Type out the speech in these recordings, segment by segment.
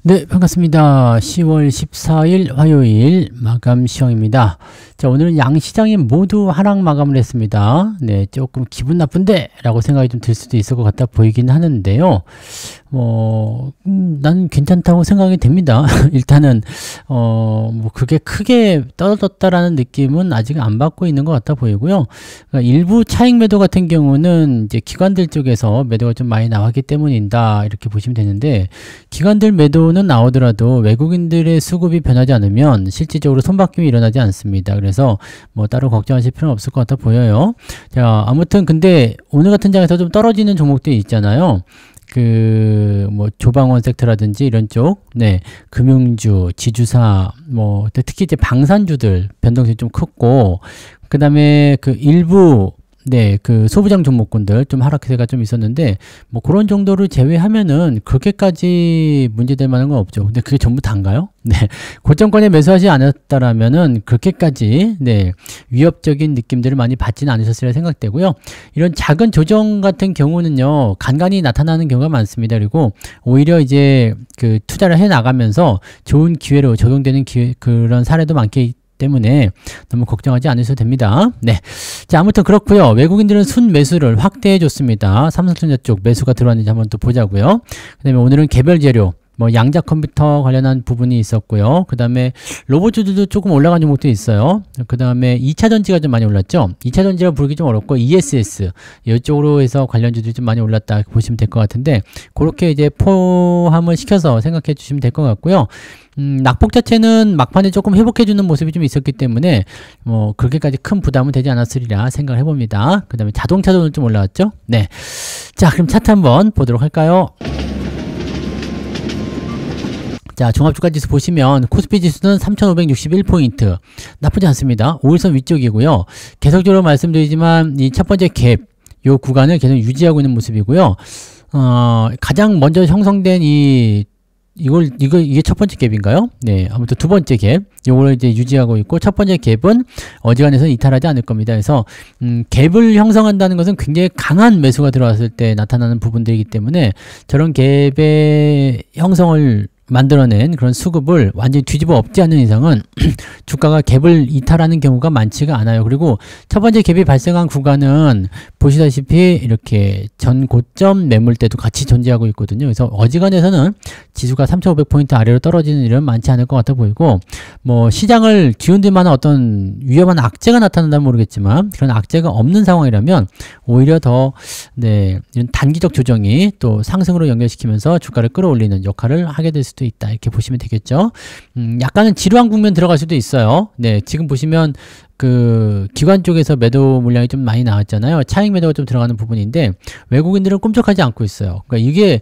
네, 반갑습니다. 10월 14일 화요일 마감 시황입니다. 자, 오늘은 양시장이 모두 하락 마감을 했습니다. 네, 조금 기분 나쁜데? 라고 생각이 좀 들 수도 있을 것 같아 보이긴 하는데요. 난 괜찮다고 생각이 됩니다. 일단은, 그게 크게 떨어졌다라는 느낌은 아직 안 받고 있는 것 같아 보이고요. 그러니까 일부 차익 매도 같은 경우는 이제 기관들 쪽에서 매도가 좀 많이 나왔기 때문이다. 이렇게 보시면 되는데, 기관들 매도는 나오더라도 외국인들의 수급이 변하지 않으면 실질적으로 손바뀜이 일어나지 않습니다. 그래서 뭐 따로 걱정하실 필요는 없을 것 같아 보여요. 자, 아무튼 근데 오늘 같은 장에서 좀 떨어지는 종목들이 있잖아요. 뭐 조방원 섹터라든지 이런 쪽, 네, 금융주, 지주사, 특히 이제 방산주들 변동성이 좀 컸고, 그 다음에 일부 네, 소부장 종목군들 좀 하락세가 좀 있었는데, 그런 정도를 제외하면은 그렇게까지 문제될 만한 건 없죠. 근데 그게 전부 다인가요? 네. 고점권에 매수하지 않았다라면은 그렇게까지, 네, 위협적인 느낌들을 많이 받지는 않으셨으리라 생각되고요. 이런 작은 조정 같은 경우는요, 간간히 나타나는 경우가 많습니다. 그리고 오히려 이제 투자를 해 나가면서 좋은 기회로 적용되는 그런 사례도 많기 때문에 너무 걱정하지 않으셔도 됩니다. 네. 자, 아무튼 그렇고요. 외국인들은 순매수를 확대해 줬습니다. 삼성전자 쪽 매수가 들어왔는지 한번 또 보자고요. 그 다음에 오늘은 개별 재료, 양자 컴퓨터 관련한 부분이 있었고요. 그 다음에 로봇주들도 조금 올라간 종목도 있어요. 그 다음에 2차 전지가 좀 많이 올랐죠. 2차 전지가 부르기 좀 어렵고 ESS 이쪽으로 해서 관련주들이 좀 많이 올랐다 보시면 될 것 같은데, 그렇게 이제 포함을 시켜서 생각해 주시면 될 것 같고요. 낙폭 자체는 막판에 조금 회복해주는 모습이 좀 있었기 때문에 그렇게까지 큰 부담은 되지 않았으리라 생각을 해봅니다. 그 다음에 자동차도 오늘 좀 올라왔죠. 네. 자, 그럼 차트 한번 보도록 할까요? 자, 종합주가 지수 보시면 코스피 지수는 3561포인트, 나쁘지 않습니다. 5일선 위쪽이고요. 계속적으로 말씀드리지만 이 첫 번째 갭, 요 구간을 계속 유지하고 있는 모습이고요. 가장 먼저 형성된 이게 첫 번째 갭인가요? 네, 아무튼 두 번째 갭, 요걸 이제 유지하고 있고, 첫 번째 갭은 어지간해서 이탈하지 않을 겁니다. 그래서 갭을 형성한다는 것은 굉장히 강한 매수가 들어왔을 때 나타나는 부분들이기 때문에 저런 갭의 형성을 만들어낸 그런 수급을 완전히 뒤집어 엎지 않는 이상은 주가가 갭을 이탈하는 경우가 많지가 않아요. 그리고 첫 번째 갭이 발생한 구간은 보시다시피 이렇게 전 고점 매물대도 같이 존재하고 있거든요. 그래서 어지간해서는 지수가 3,500포인트 아래로 떨어지는 일은 많지 않을 것 같아 보이고, 시장을 뒤흔들 만한 어떤 위험한 악재가 나타난다면 모르겠지만 그런 악재가 없는 상황이라면 오히려 더, 네, 이런 단기적 조정이 또 상승으로 연결시키면서 주가를 끌어올리는 역할을 하게 될 수도 있다, 이렇게 보시면 되겠죠. 약간은 지루한 국면 들어갈 수도 있어요. 네, 지금 보시면 기관 쪽에서 매도 물량이 좀 많이 나왔잖아요. 차익 매도가 좀 들어가는 부분인데 외국인들은 꿈쩍하지 않고 있어요. 그러니까 이게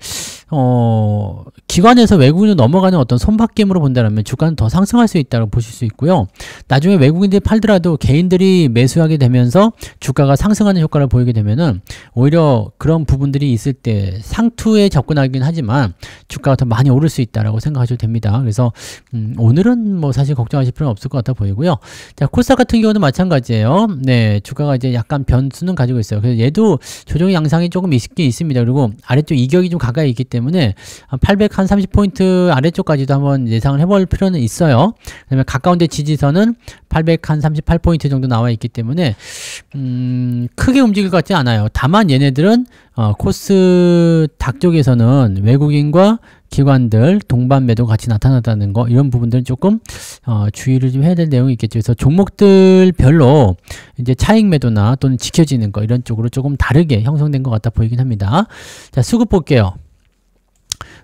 기관에서 외국인으로 넘어가는 어떤 손바뀜으로 본다면 주가는 더 상승할 수 있다고 보실 수 있고요. 나중에 외국인들이 팔더라도 개인들이 매수하게 되면서 주가가 상승하는 효과를 보이게 되면은 오히려 그런 부분들이 있을 때 상투에 접근하긴 하지만 주가가 더 많이 오를 수 있다라고 생각하셔도 됩니다. 그래서 오늘은 사실 걱정하실 필요는 없을 것 같아 보이고요. 자, 코스닥 같은 경우는 마찬가지예요. 네, 주가가 이제 약간 변수는 가지고 있어요. 그래서 얘도 조정 양상이 조금 있긴 있습니다. 그리고 아래쪽 이격이 좀 가까이 있기 때문에 830포인트 아래쪽까지도 한번 예상을 해볼 필요는 있어요. 그다음에 가까운데 지지선은 838포인트 정도 나와 있기 때문에 크게 움직일 것 같지 않아요. 다만 얘네들은 코스닥 쪽에서는 외국인과 기관들 동반 매도 같이 나타났다는 거, 이런 부분들은 조금 주의를 좀 해야 될 내용이 있겠죠. 그래서 종목들별로 이제 차익 매도나 또는 지켜지는 거, 이런 쪽으로 조금 다르게 형성된 것 같아 보이긴 합니다. 자, 수급 볼게요.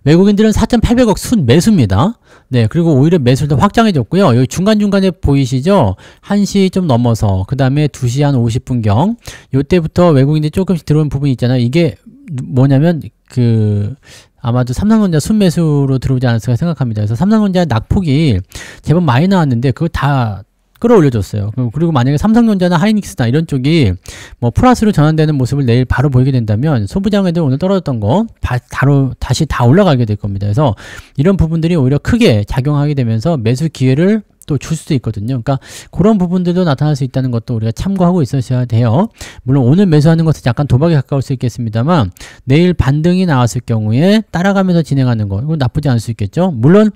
외국인들은 4,800억 순 매수입니다. 네, 그리고 오히려 매수를 더 확장해줬고요. 여기 중간중간에 보이시죠? 1시 좀 넘어서, 그 다음에 2시 한 50분경, 요때부터 외국인들이 조금씩 들어온 부분이 있잖아요. 이게 뭐냐면 아마도 삼성전자 순매수로 들어오지 않았을까 생각합니다. 그래서 삼성전자 낙폭이 제법 많이 나왔는데 그거 다 끌어올려줬어요. 그리고 만약에 삼성전자나 하이닉스나 이런 쪽이 플러스로 전환되는 모습을 내일 바로 보이게 된다면 소부장애들 오늘 떨어졌던 거 바로 다시 다 올라가게 될 겁니다. 그래서 이런 부분들이 오히려 크게 작용하게 되면서 매수 기회를 또 줄 수도 있거든요. 그러니까 그런 부분들도 나타날 수 있다는 것도 우리가 참고하고 있으셔야 돼요. 물론 오늘 매수하는 것은 약간 도박에 가까울 수 있겠습니다만 내일 반등이 나왔을 경우에 따라가면서 진행하는 거 이건 나쁘지 않을 수 있겠죠. 물론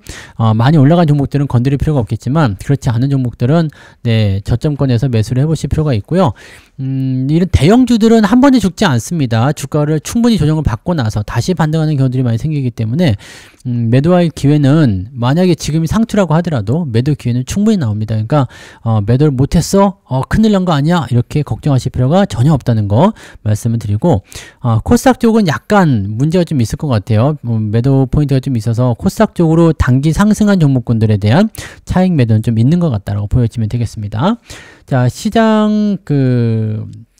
많이 올라간 종목들은 건드릴 필요가 없겠지만 그렇지 않은 종목들은 네, 저점권에서 매수를 해보실 필요가 있고요. 이런 대형주들은 한 번에 죽지 않습니다. 주가를 충분히 조정을 받고 나서 다시 반등하는 경우들이 많이 생기기 때문에 매도할 기회는 만약에 지금이 상투라고 하더라도 매도 기회는 충분히 나옵니다. 그러니까 매도를 못했어? 큰일 난 거 아니야? 이렇게 걱정하실 필요가 전혀 없다는 거 말씀을 드리고 코스닥 쪽은 약간 문제가 좀 있을 것 같아요. 매도 포인트가 좀 있어서 코스닥 쪽으로 단기 상승한 종목군들에 대한 차익 매도는 좀 있는 것 같다라고 보여지면 되겠습니다. 자, 시장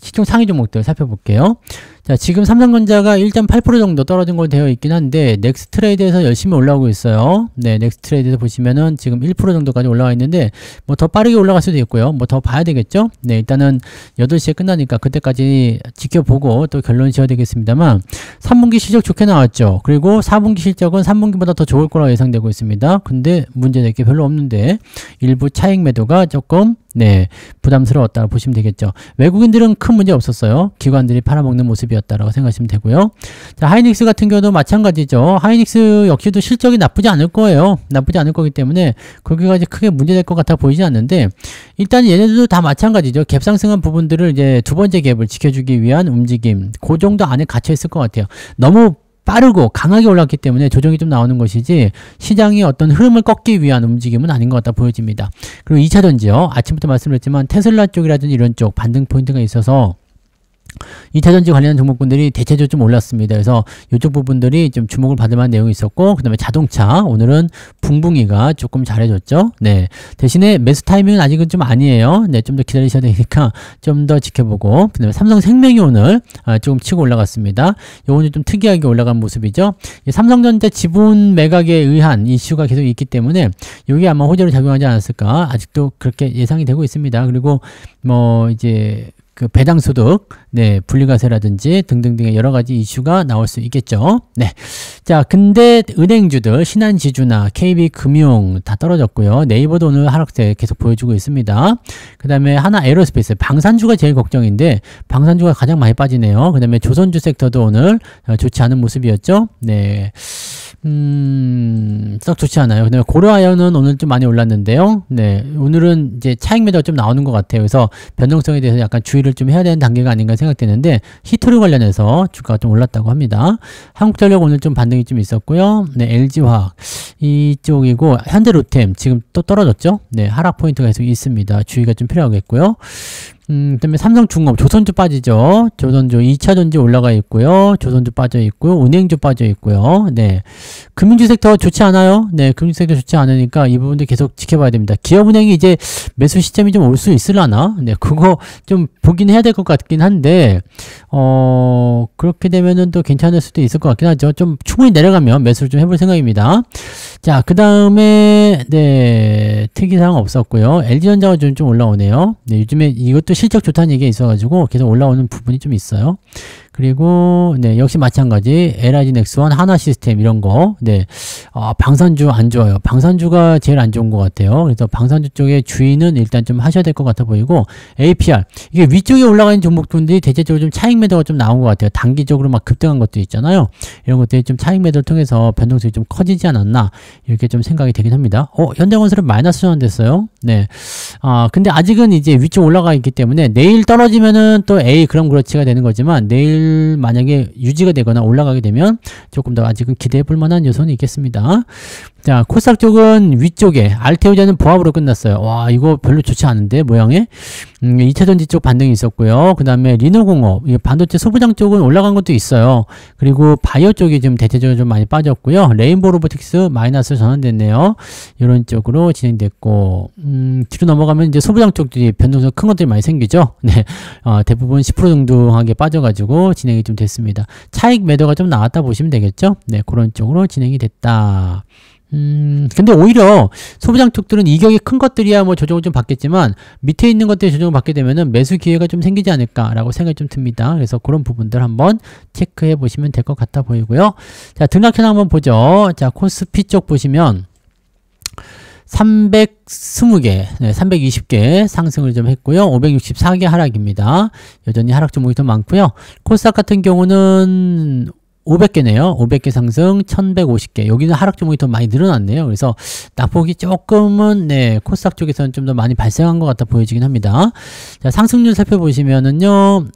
시총 상위 종목들 살펴볼게요. 자, 지금 삼성전자가 1.8% 정도 떨어진 걸로 되어 있긴 한데 넥스트레이드에서 열심히 올라오고 있어요. 네, 넥스트레이드에서 보시면은 지금 1% 정도까지 올라와 있는데 뭐 더 빠르게 올라갈 수도 있고요. 뭐 더 봐야 되겠죠. 네, 일단은 8시에 끝나니까 그때까지 지켜보고 또 결론 지어야 되겠습니다만 3분기 실적 좋게 나왔죠. 그리고 4분기 실적은 3분기보다 더 좋을 거라고 예상되고 있습니다. 근데 문제될 게 별로 없는데 일부 차익 매도가 조금 네, 부담스러웠다고 보시면 되겠죠. 외국인들은 큰 문제 없었어요. 기관들이 팔아먹는 모습이었다라고 생각하시면 되고요. 자, 하이닉스 같은 경우도 마찬가지죠. 하이닉스 역시도 실적이 나쁘지 않을 거예요. 나쁘지 않을 거기 때문에 거기까지 크게 문제될 것 같아 보이지 않는데 일단 얘네들도 다 마찬가지죠. 갭상승한 부분들을 이제 두 번째 갭을 지켜주기 위한 움직임 그 정도 안에 갇혀 있을 것 같아요. 너무 빠르고 강하게 올랐기 때문에 조정이 좀 나오는 것이지 시장이 어떤 흐름을 꺾기 위한 움직임은 아닌 것 같다 보여집니다. 그리고 2차전지요. 아침부터 말씀드렸지만 테슬라 쪽이라든지 이런 쪽 반등 포인트가 있어서 2차전지 관련한 종목군들이 대체적으로 좀 올랐습니다. 그래서 이쪽 부분들이 좀 주목을 받을 만한 내용이 있었고 그 다음에 자동차 오늘은 붕붕이가 조금 잘해줬죠. 네, 대신에 매수 타이밍은 아직은 좀 아니에요. 네, 좀 더 기다리셔야 되니까 좀 더 지켜보고 그 다음에 삼성생명이 오늘 조금 치고 올라갔습니다. 요거는 좀 특이하게 올라간 모습이죠. 삼성전자 지분 매각에 의한 이슈가 계속 있기 때문에 이게 아마 호재로 작용하지 않았을까 아직도 그렇게 예상이 되고 있습니다. 그리고 뭐 이제 배당소득, 네, 분리과세라든지 등등등의 여러 가지 이슈가 나올 수 있겠죠. 네. 자, 근데 은행주들, 신한지주나 KB금융 다 떨어졌고요. 네이버도 오늘 하락세 계속 보여주고 있습니다. 그 다음에 하나 에어로스페이스, 방산주가 제일 걱정인데, 방산주가 가장 많이 빠지네요. 그 다음에 조선주 섹터도 오늘 좋지 않은 모습이었죠. 네. 썩 좋지 않아요. 그다음에 고려아연은 오늘 좀 많이 올랐는데요. 네, 오늘은 이제 차익 매도가 좀 나오는 것 같아요. 그래서 변동성에 대해서 약간 주의를 좀 해야 되는 단계가 아닌가 생각되는데 히토류 관련해서 주가가 좀 올랐다고 합니다. 한국전력 오늘 좀 반등이 좀 있었고요. 네, LG화학 이쪽이고 현대로템 지금 또 떨어졌죠. 네, 하락 포인트가 계속 있습니다. 주의가 좀 필요하겠고요. 그다음에 삼성중업, 조선주 빠지죠. 조선주 2차전지 올라가 있고요. 조선주 빠져 있고요. 은행주 빠져 있고요. 네, 금융주 섹터 좋지 않아요. 네, 금융주 섹터 좋지 않으니까 이 부분도 계속 지켜봐야 됩니다. 기업은행이 이제 매수 시점이 좀 올 수 있으려나? 네, 그거 좀 보긴 해야 될 것 같긴 한데 그렇게 되면은 또 괜찮을 수도 있을 것 같긴 하죠. 좀 충분히 내려가면 매수를 좀 해볼 생각입니다. 자, 그 다음에 네, 특이사항 없었고요. LG전자가 좀 올라오네요. 네, 요즘에 이것도 실적 좋다는 얘기가 있어가지고 계속 올라오는 부분이 좀 있어요. 그리고 네, 역시 마찬가지 LIG 넥스원, 하나시스템 이런 거. 네, 방산주 안 좋아요. 방산주가 제일 안 좋은 것 같아요. 그래서 방산주 쪽에 주의는 일단 좀 하셔야 될 것 같아 보이고 APR 이게 위쪽에 올라가 있는 종목들이 대체적으로 좀 차익 매도가 좀 나온 것 같아요. 단기적으로 막 급등한 것도 있잖아요. 이런 것들이 좀 차익 매도를 통해서 변동성이 좀 커지지 않았나 이렇게 좀 생각이 되긴 합니다. 현대건설은 마이너스 전환됐어요. 네, 근데 아직은 이제 위쪽 올라가 있기 때문에 내일 떨어지면은 또 그럼 그렇지가 되는 거지만 내일 만약에 유지가 되거나 올라가게 되면 조금 더 아직은 기대해 볼 만한 요소는 있겠습니다. 자, 코스닥 쪽은 위쪽에 알테오자는 보합으로 끝났어요. 와, 이거 별로 좋지 않은데 모양에 2차전지 쪽 반등이 있었고요. 그 다음에 리노공업, 반도체 소부장 쪽은 올라간 것도 있어요. 그리고 바이오 쪽이 좀 대체적으로 좀 많이 빠졌고요. 레인보우 로보틱스 마이너스 전환됐네요. 이런 쪽으로 진행됐고 뒤로 넘어가면 이제 소부장 쪽들이 변동성 큰 것들이 많이 생기죠. 네, 대부분 10% 정도하게 빠져가지고 진행이 좀 됐습니다. 차익 매도가 좀 나왔다 보시면 되겠죠. 네, 그런 쪽으로 진행이 됐다. 근데 오히려 소부장 쪽들은 이격이 큰 것들이야 뭐 조정을 좀 받겠지만 밑에 있는 것들이 조정을 받게 되면은 매수 기회가 좀 생기지 않을까라고 생각이 좀 듭니다. 그래서 그런 부분들 한번 체크해 보시면 될 것 같아 보이고요. 자, 등락현 한번 보죠. 자, 코스피 쪽 보시면 320개, 네, 320개 상승을 좀 했고요. 564개 하락입니다. 여전히 하락 종목이 더 많고요. 코스닥 같은 경우는 500개네요. 500개 상승 1150개. 여기는 하락 종목이 더 많이 늘어났네요. 그래서 낙폭이 조금은 네, 코스닥 쪽에서는 좀 더 많이 발생한 것 같아 보여지긴 합니다. 자, 상승률 살펴보시면은요.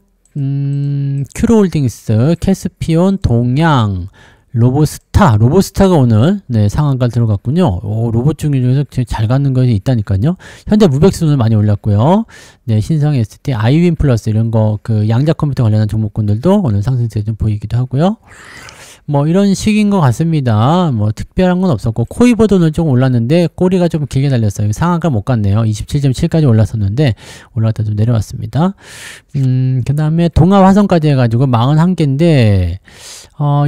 큐로홀딩스, 캐스피온, 동양, 로보스타가 오늘 네, 상한가 들어갔군요. 로봇 중에서 잘 가는 것이 있다니까요. 현대 무백스 오늘 많이 올랐고요. 네, 신성 ST, 아이윈 플러스 이런 거 그 양자 컴퓨터 관련한 종목군들도 오늘 상승세 좀 보이기도 하고요. 뭐 이런 식인 것 같습니다. 뭐 특별한 건 없었고 코이버도 오늘 좀 올랐는데 꼬리가 좀 길게 달렸어요. 상한가 못 갔네요. 27.7까지 올랐었는데 올라갔다 좀 내려왔습니다. 그 다음에 동아화성까지 해가지고 41개인데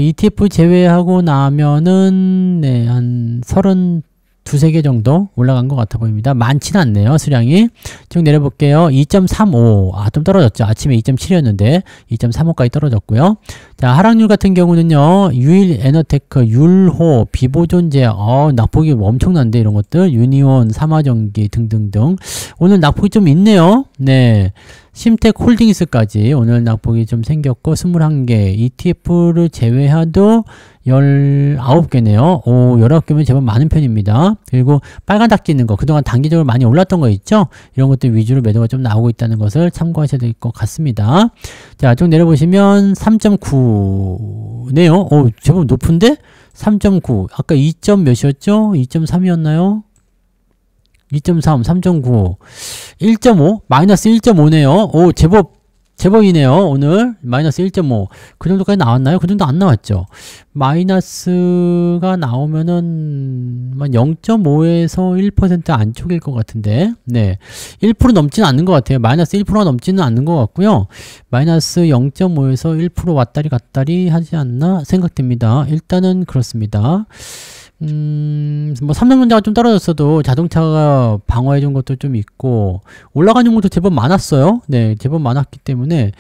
ETF 제외하고 나면은 네, 한 32개 정도 올라간 것 같아 보입니다. 많지는 않네요. 수량이. 쭉 내려볼게요. 2.35. 좀 떨어졌죠. 아침에 2.7이었는데 2.35까지 떨어졌고요. 자, 하락률 같은 경우는요. 유일 에너테크, 율호, 비보존제, 낙폭이 엄청난데 이런 것들. 유니온, 삼화전기 등등등. 오늘 낙폭이 좀 있네요. 네. 심텍 홀딩스까지 오늘 낙폭이 좀 생겼고 21개, ETF를 제외해도 19개네요. 19개면 제법 많은 편입니다. 그리고 빨간 닭지 있는 거, 그동안 단기적으로 많이 올랐던 거 있죠? 이런 것들 위주로 매도가 좀 나오고 있다는 것을 참고하셔야 될 것 같습니다. 자, 좀 내려보시면 3.9네요. 제법 높은데? 3.9. 아까 2점 몇이었죠? 2.3이었나요? 2.3, 3.9, 1.5, 마이너스 1.5네요. 제법이네요. 오늘 마이너스 1.5. 그 정도까지 나왔나요? 그 정도 안 나왔죠. 마이너스가 나오면은 0.5에서 1% 안쪽일 것 같은데, 네, 1% 넘지는 않는 것 같아요. 마이너스 1%가 넘지는 않는 것 같고요. 마이너스 0.5에서 1% 왔다리 갔다리 하지 않나 생각됩니다. 일단은 그렇습니다. 뭐 삼성전자가 좀 떨어졌어도 자동차가 방어해준 것도 좀 있고 올라간 종목도 제법 많았어요. 네, 제법 많았기 때문에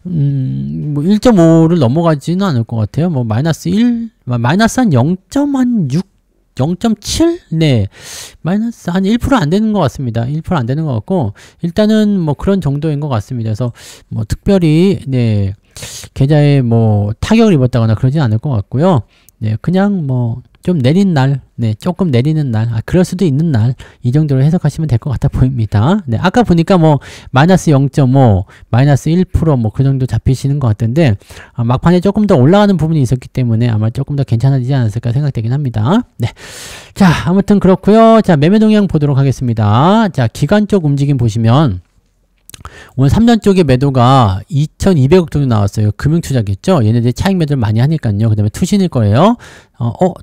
뭐 1.5를 넘어가지는 않을 것 같아요. 뭐 마이너스 1, 마이너스 한 0.6, 0.7? 네, 마이너스 한 1% 안 되는 것 같습니다. 1% 안 되는 것 같고 일단은 뭐 그런 정도인 것 같습니다. 그래서 뭐 특별히 네, 계좌에 뭐 타격을 입었다거나 그러진 않을 것 같고요. 네, 그냥 뭐 좀 내린 날, 네, 조금 내리는 날, 그럴 수도 있는 날, 이 정도로 해석하시면 될 것 같아 보입니다. 네, 아까 보니까 뭐, 마이너스 0.5, 마이너스 1%, 뭐, 그 정도 잡히시는 것 같던데, 막판에 조금 더 올라가는 부분이 있었기 때문에 아마 조금 더 괜찮아지지 않았을까 생각되긴 합니다. 네. 자, 아무튼 그렇고요. 자, 매매 동향 보도록 하겠습니다. 자, 기관 쪽 움직임 보시면, 오늘 3년 쪽의 매도가 2,200억 정도 나왔어요. 금융투자겠죠? 얘네들이 차익 매도를 많이 하니까요. 그 다음에 투신일 거예요.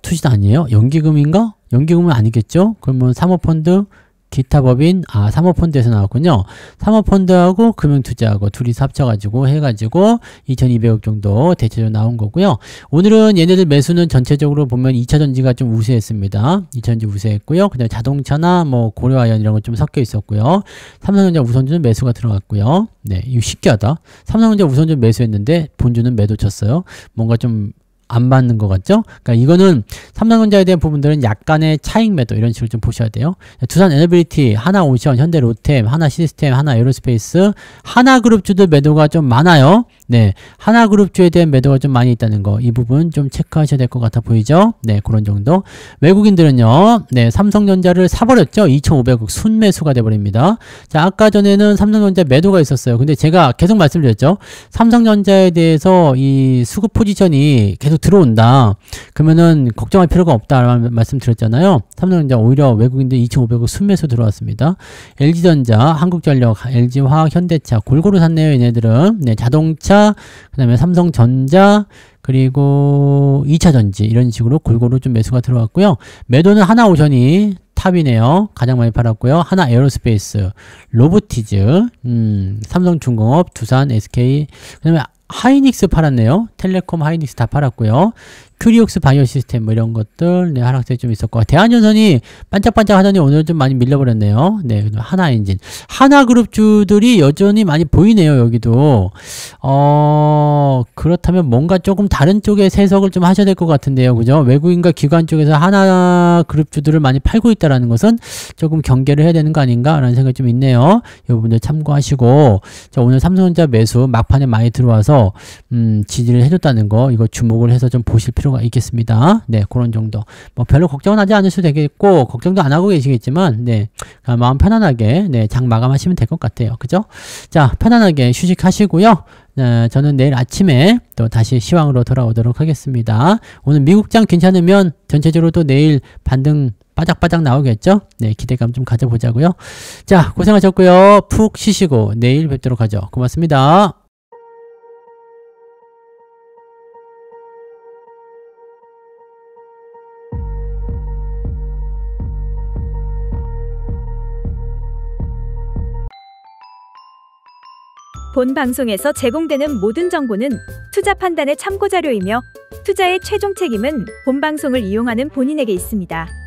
투신 아니에요? 연기금인가? 연기금은 아니겠죠? 그러면 사모펀드, 기타 법인, 사모펀드에서 나왔군요. 사모펀드하고 금융투자하고 둘이서 합쳐가지고 해가지고 2,200억 정도 대체적으로 나온 거고요. 오늘은 얘네들 매수는 전체적으로 보면 2차전지가 좀 우세했습니다. 2차전지 우세했고요. 그 다음에 자동차나 뭐 고려아연 이런 거 좀 섞여 있었고요. 삼성전자 우선주는 매수가 들어갔고요. 네, 이거 신기하다. 삼성전자 우선주 매수했는데 본주는 매도 쳤어요. 뭔가 좀 안 맞는 것 같죠? 그러니까 이거는 삼성전자에 대한 부분들은 약간의 차익 매도 이런 식으로 좀 보셔야 돼요. 두산 에너빌리티, 하나오션, 현대 로템, 하나시스템, 하나에어로스페이스, 하나그룹주들 매도가 좀 많아요. 네, 하나그룹주에 대한 매도가 좀 많이 있다는 거, 이 부분 좀 체크하셔야 될 것 같아 보이죠? 네, 그런 정도. 외국인들은요, 네, 삼성전자를 사버렸죠? 2,500억 순매수가 돼버립니다. 자, 아까 전에는 삼성전자 매도가 있었어요. 근데 제가 계속 말씀드렸죠? 삼성전자에 대해서 이 수급 포지션이 계속 들어온다. 그러면은 걱정할 필요가 없다라는 말씀드렸잖아요. 삼성전자 오히려 외국인들 2,500억 순매수 들어왔습니다. LG전자, 한국전력, LG화학, 현대차 골고루 샀네요. 얘네들은. 네, 자동차, 그 다음에 삼성전자, 그리고 2차전지 이런 식으로 골고루 좀 매수가 들어왔고요. 매도는 하나오션이 탑이네요. 가장 많이 팔았고요. 하나에어로스페이스, 로보티즈, 삼성중공업, 두산, SK, 그 다음에 하이닉스 팔았네요. 텔레콤, 하이닉스 다 팔았고요. 큐리옥스 바이오 시스템 뭐 이런 것들 네, 하락세 좀 있었고 대한전선이 반짝반짝 하더니 오늘 좀 많이 밀려버렸네요. 네, 하나엔진, 하나그룹주들이 여전히 많이 보이네요. 여기도 그렇다면 뭔가 조금 다른 쪽에 세석을 좀 하셔야 될 것 같은데요. 그죠? 외국인과 기관 쪽에서 하나그룹주들을 많이 팔고 있다는 것은 조금 경계를 해야 되는 거 아닌가 라는 생각이 좀 있네요. 이 부분들 참고하시고, 자, 오늘 삼성전자 매수 막판에 많이 들어와서 지지를 해줬다는 거 이거 주목을 해서 좀 보실 필요가 있겠습니다. 네, 그런 정도. 뭐 별로 걱정은 하지 않으셔도 되겠고 걱정도 안 하고 계시겠지만 네, 마음 편안하게 네, 장 마감하시면 될 것 같아요. 그죠? 자, 편안하게 휴식하시고요. 저는 내일 아침에 또 다시 시황으로 돌아오도록 하겠습니다. 오늘 미국장 괜찮으면 전체적으로 또 내일 반등 바짝바짝 나오겠죠? 네, 기대감 좀 가져보자고요. 자, 고생하셨고요. 푹 쉬시고 내일 뵙도록 하죠. 고맙습니다. 본 방송에서 제공되는 모든 정보는 투자 판단의 참고자료이며 투자의 최종 책임은 본 방송을 이용하는 본인에게 있습니다.